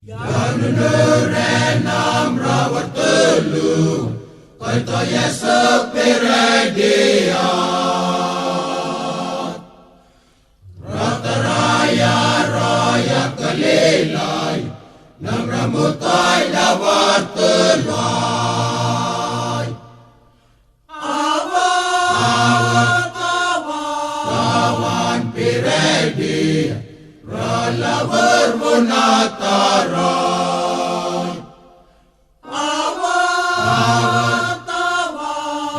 Yanunurenam rawat telu, kaito Yesus peredia. Rata raya raya kelilai, nam ramutai lawat telai. Lawan peredia, rala berbunatarai.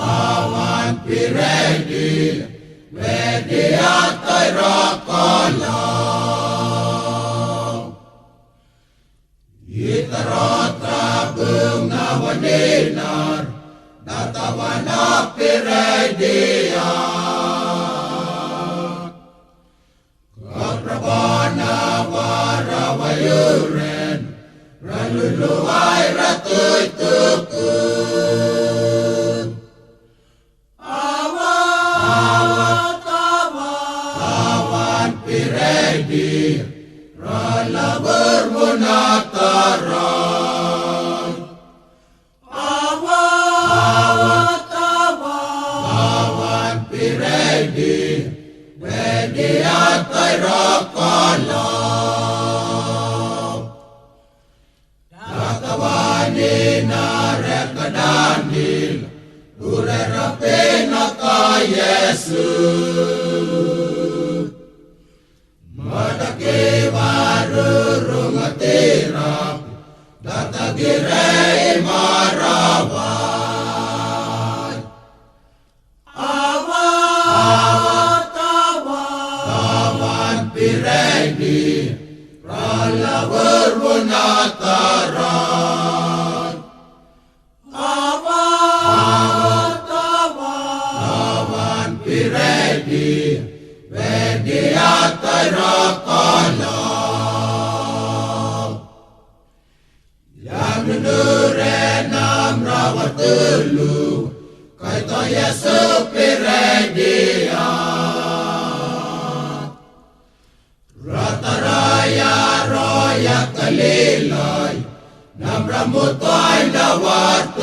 Lawan peredia, media rakalau. Itarotra bungawaninar, datawana peredia. Kaprabana warawayuren, raluluai ratuy tukun. Lawan piredi, rala berbunatarai. Lawan piredi, media rakalau. Datawani narekadandil, urerapena ka Yesus. Madake warurungatirap, datagirei marawai. Lawan piredi, rala berbunatarai. Lawan piredi, media rakalau. Yanunurenam rawat telu, kaito Yesus peredia. Rata raya raya kelilai, nam ramutai lawat